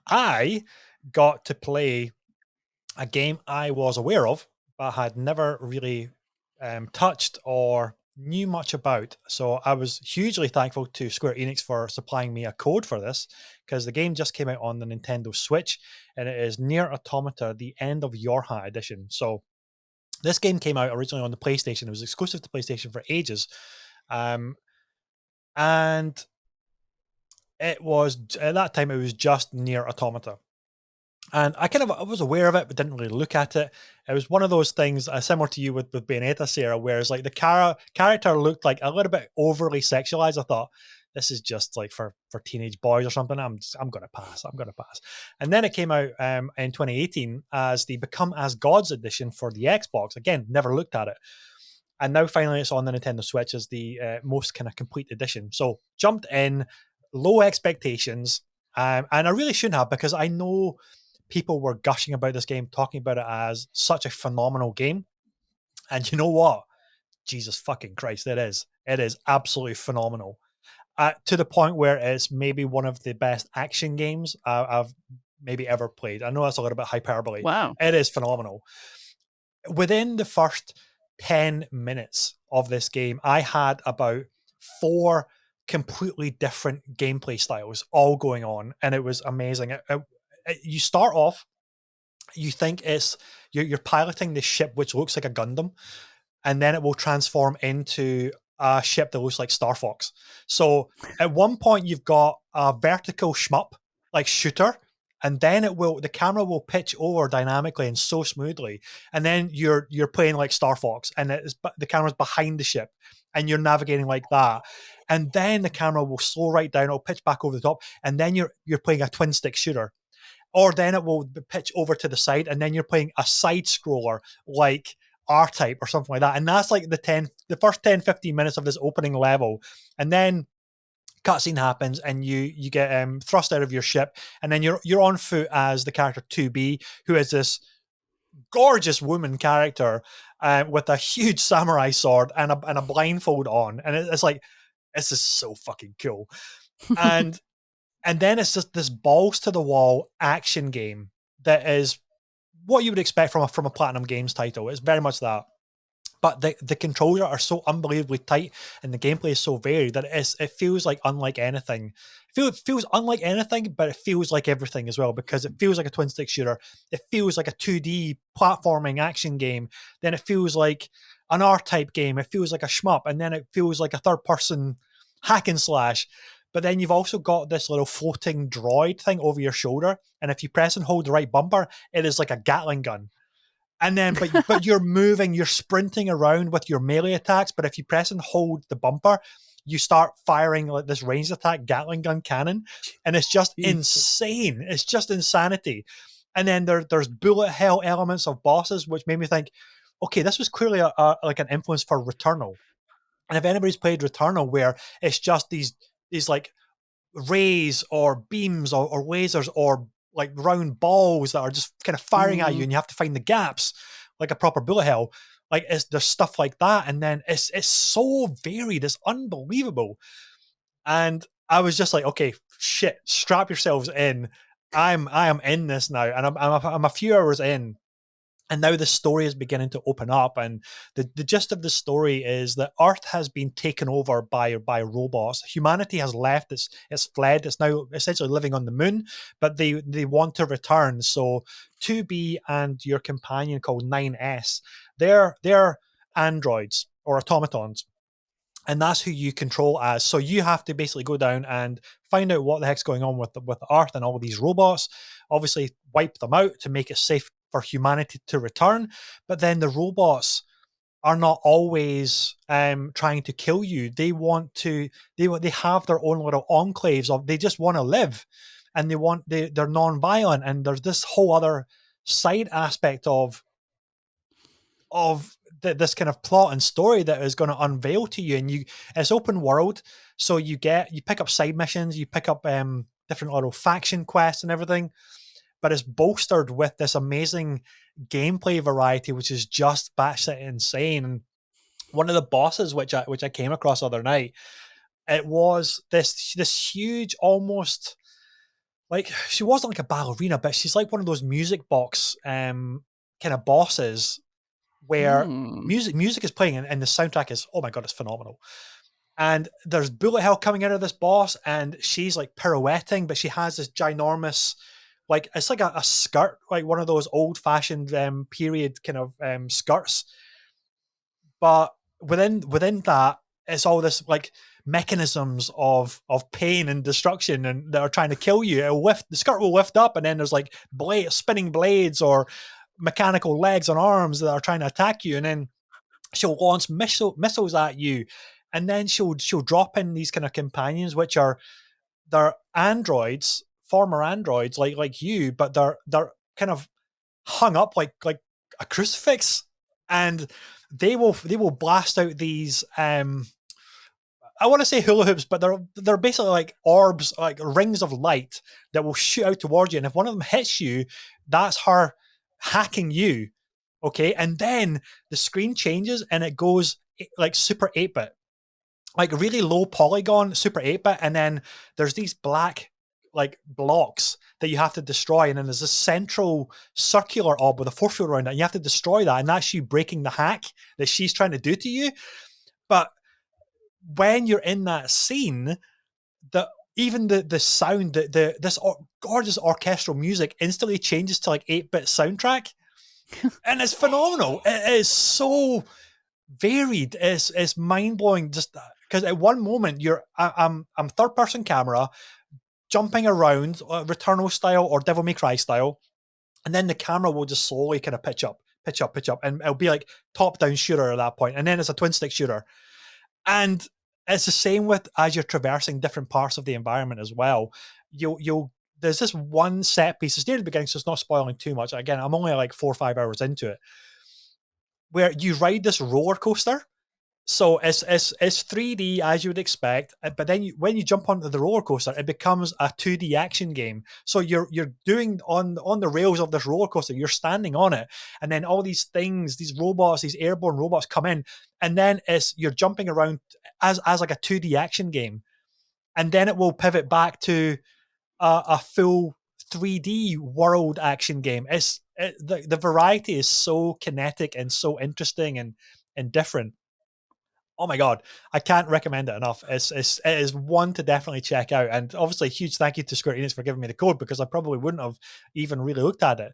I got to play a game I was aware of, but had never really touched or knew much about. So I was hugely thankful to Square Enix for supplying me a code for this, because the game just came out on the Nintendo Switch, and it is Nier Automata: The End of Yorha Edition. So this game came out originally on the PlayStation. It was exclusive to PlayStation for ages, um, and it was at that time it was just Nier Automata. And I was aware of it, but didn't really look at it. It was one of those things similar to you with Bayonetta, Sarah, whereas like the character looked like a little bit overly sexualized. I thought this is just like for teenage boys or something. I'm gonna pass. I'm gonna pass. And then it came out in 2018 as the Become as Gods edition for the Xbox. Again, never looked at it. And now finally it's on the Nintendo Switch as the most kind of complete edition. So jumped in, low expectations, and I really shouldn't have, because I know people were gushing about this game, talking about it as such a phenomenal game. And you know what? Jesus fucking Christ, it is. It is absolutely phenomenal. To the point where it's maybe one of the best action games I've maybe ever played. I know that's a little bit hyperbole. Wow. It is phenomenal. Within the first 10 minutes of this game, I had about four completely different gameplay styles all going on, and it was amazing. You start off, you think you're piloting this ship which looks like a Gundam, and then it will transform into a ship that looks like Star Fox. So at one point you've got a vertical shmup like shooter, and then the camera will pitch over dynamically and so smoothly, and then you're playing like Star Fox, and the camera's behind the ship, and you're navigating like that, and then the camera will slow right down, it'll pitch back over the top, and then you're playing a twin stick shooter, or then it will pitch over to the side, and then you're playing a side scroller like R-Type or something like that. And that's like the first 10, 15 minutes of this opening level. And then cutscene happens, and you get thrust out of your ship, and then you're on foot as the character 2B, who is this gorgeous woman character with a huge samurai sword and a blindfold on. And it's like, this is so fucking cool. And and then it's just this balls to the wall action game that is what you would expect from a Platinum Games title. It's very much that. But the controls are so unbelievably tight, and the gameplay is so varied that it feels like unlike anything. It feels unlike anything, but it feels like everything as well, because it feels like a twin stick shooter. It feels like a 2D platforming action game. Then it feels like an R-Type game. It feels like a shmup, and then it feels like a third person hack and slash. But then you've also got this little floating droid thing over your shoulder, and if you press and hold the right bumper, it is like a Gatling gun. And then, but you're moving, you're sprinting around with your melee attacks. But if you press and hold the bumper, you start firing like this ranged attack Gatling gun cannon, and it's just insane. It's just insanity. And then there's bullet hell elements of bosses, which made me think, okay, this was clearly like an influence for Returnal. And if anybody's played Returnal, where it's just these like rays or beams or lasers or like round balls that are just kind of firing at you, and you have to find the gaps like a proper bullet hell. Like there's stuff like that, and then it's so varied, it's unbelievable. And I was just like, okay, shit, strap yourselves in. I am in this now, and I'm a few hours in, and now the story is beginning to open up, and the gist of the story is that Earth has been taken over by robots. Humanity has left, it's fled, it's now essentially living on the moon, but they want to return. So 2B and your companion called 9S, they're androids or automatons, and that's who you control as. So you have to basically go down and find out what the heck's going on with the Earth and all these robots. Obviously, wipe them out to make it safe for humanity to return. But then the robots are not always trying to kill you. They want to. They have their own little enclaves of. They just want to live, and they're non-violent. And there's this whole other side aspect of this kind of plot and story that is going to unveil to you. And it's open world, so you pick up side missions, you pick up different little faction quests and everything, but it's bolstered with this amazing gameplay variety, which is just batshit insane. And one of the bosses which I came across the other night, it was this huge, almost like she wasn't like a ballerina, but she's like one of those music box kind of bosses where Hmm. music is playing and the soundtrack is, oh my god, it's phenomenal. And there's bullet hell coming out of this boss, and she's like pirouetting, but she has this ginormous, like it's like a skirt, like one of those old fashioned period kind of skirts. But within that, it's all this like mechanisms of pain and destruction, and that are trying to kill you. The skirt will lift up, and then there's like spinning blades or mechanical legs and arms that are trying to attack you, and then she'll launch missiles at you, and then she'll drop in these kind of companions, which are they're androids, former androids like you, but they're kind of hung up like a crucifix, and they will blast out these I want to say hula hoops, but they're basically like orbs, like rings of light that will shoot out towards you. And if one of them hits you, that's her hacking you. Okay. And then the screen changes and it goes like super 8 bit, like really low polygon, super 8 bit. And then there's these black like blocks that you have to destroy. And then there's this central circular orb with a force field around it. And you have to destroy that. And that's you breaking the hack that she's trying to do to you. But when you're in that scene, the even the sound, this gorgeous orchestral music instantly changes to like 8 bit soundtrack, and it's phenomenal. It is so varied. It's mind blowing. Just because at one moment I'm third person camera jumping around, Returnal style or Devil May Cry style, and then the camera will just slowly kind of pitch up, pitch up, pitch up, and it'll be like top down shooter at that point, and then it's a twin stick shooter. And it's the same with as you're traversing different parts of the environment as well. You'll there's this one set piece. It's near the beginning, so it's not spoiling too much. Again, I'm only like 4 or 5 hours into it, where you ride this roller coaster. So it's 3D as you would expect, but then when you jump onto the roller coaster, it becomes a 2D action game. So you're doing on the rails of this roller coaster, you're standing on it, and then all these things, these robots, these airborne robots come in, and then it's you're jumping around as like a 2D action game, and then it will pivot back to a full 3D world action game. The variety is so kinetic and so interesting and different. Oh my god, I can't recommend it enough. It is one to definitely check out, and obviously, huge thank you to Square Enix for giving me the code because I probably wouldn't have even really looked at it.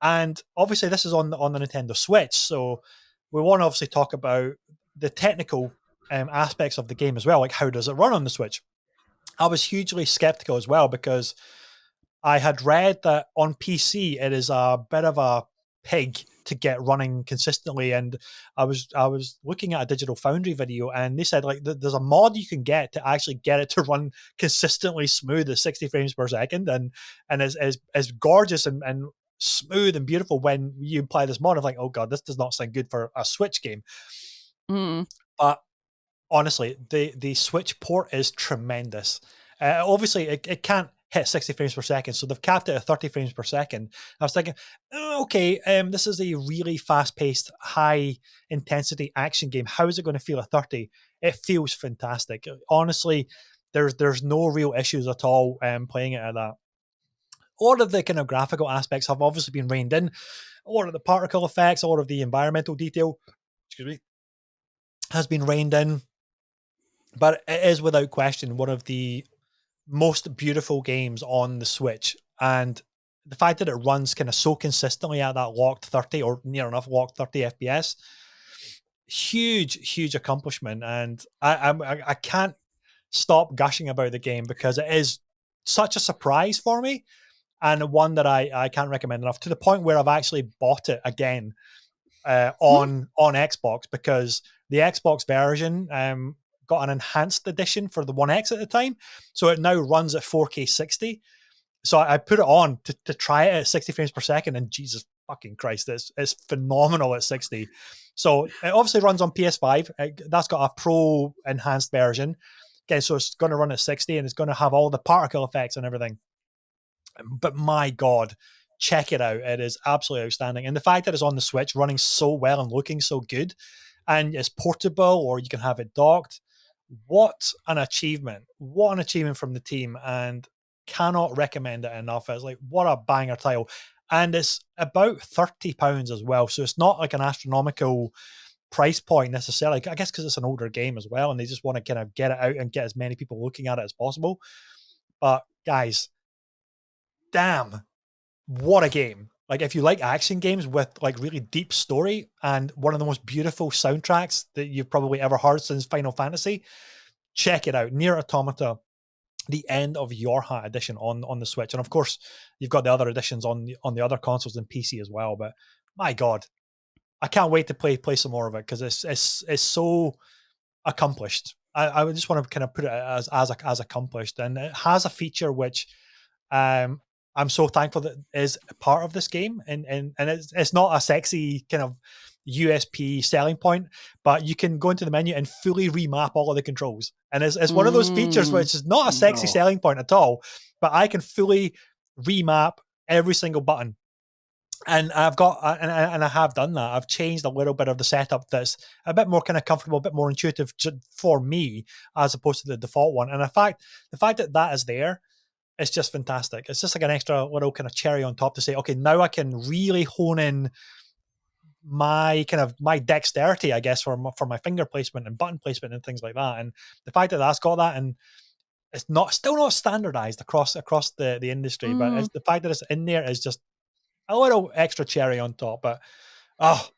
And obviously, this is on the Nintendo Switch, so we want to obviously talk about the technical aspects of the game as well, like how does it run on the Switch. I was hugely skeptical as well because I had read that on PC it is a bit of a pig to get running consistently, and I was looking at a Digital Foundry video, and they said like there's a mod you can get to actually get it to run consistently smooth at 60 frames per second, and as gorgeous and smooth and beautiful when you apply this mod. I'm like, oh god, this does not sound good for a Switch game, Mm. but honestly, the Switch port is tremendous. Obviously, it can't hit 60 frames per second, so they've capped it at 30 frames per second. I was thinking, oh, okay, this is a really fast-paced, high-intensity action game. How is it going to feel at 30? It feels fantastic. Honestly, there's no real issues at all playing it at that. A lot of the kind of graphical aspects have obviously been reined in. A lot of the particle effects, a lot of the environmental detail, excuse me, has been reined in. But it is without question one of the most beautiful games on the Switch. And the fact that it runs kind of so consistently at that locked 30 or near enough locked 30 FPS, huge accomplishment. And I can't stop gushing about the game because it is such a surprise for me, and one that I can't recommend enough, to the point where I've actually bought it again Hmm. on Xbox, because the Xbox version got an enhanced edition for the One X at the time, so it now runs at 4K 60. So I put it on to try it at 60 frames per second, and Jesus fucking Christ, it's phenomenal at 60. So it obviously runs on PS5. That's got a pro enhanced version. Okay, so it's going to run at 60, and it's going to have all the particle effects and everything. But my god, check it out. It is absolutely outstanding. And the fact that it's on the Switch running so well and looking so good, and it's portable or you can have it docked, what an achievement. What an achievement from the team. And cannot recommend it enough. It's like, what a banger title. And it's about £30 as well. So it's not like an astronomical price point necessarily. I guess because it's an older game as well, and they just want to kind of get it out and get as many people looking at it as possible. But guys, damn, what a game. Like if you like action games with like really deep story and one of the most beautiful soundtracks that you've probably ever heard since Final Fantasy, check it out. Nier Automata, the End of Your Hat edition on the Switch. And of course, you've got the other editions on the other consoles and PC as well. But my God, I can't wait to play some more of it because it's so accomplished. I would just want to kind of put it as accomplished, and it has a feature which um, I'm so thankful that is part of this game, and it's not a sexy kind of USP selling point, but you can go into the menu and fully remap all of the controls, and it's one of those features Mm. which is not a sexy No. selling point at all, but I can fully remap every single button and I have done that. I've changed a little bit of the setup that's a bit more kind of comfortable, a bit more intuitive for me, as opposed to the default one. And the fact that that is there, it's just fantastic. It's just like an extra little kind of cherry on top to say, okay, now I can really hone in my dexterity, I guess, for my finger placement and button placement and things like that. And the fact that that's got that, and it's not still not standardized across the industry, but Mm. it's the fact that it's in there is just a little extra cherry on top. But oh,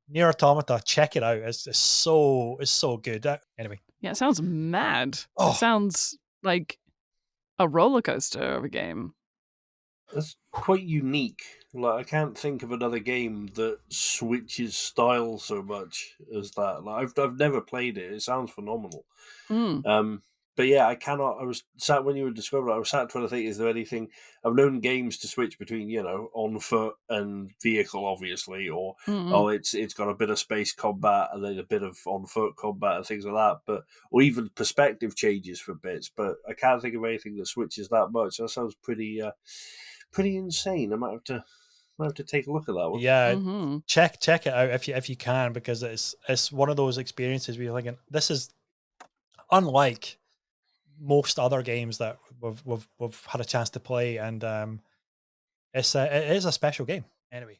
Nier Automata, check it out. It's so good. Anyway, Yeah, it sounds mad. It oh sounds like a roller coaster of a game. That's quite unique. Like I can't think of another game that switches style so much as that. Like I've never played it. It sounds phenomenal. Mm. But yeah, I cannot. I was sat when you were describing it. I was sat trying to think: is there anything? I've known games to switch between, on foot and vehicle, obviously, or Mm-mm. it's got a bit of space combat and then a bit of on foot combat and things like that. But or even perspective changes for bits. But I can't think of anything that switches that much. That sounds pretty insane. I might have to take a look at that one. yeah, Mm-hmm. check it out if you can, because it's one of those experiences where you're thinking this is unlike most other games that we've had a chance to play, and it is a special game. Anyway,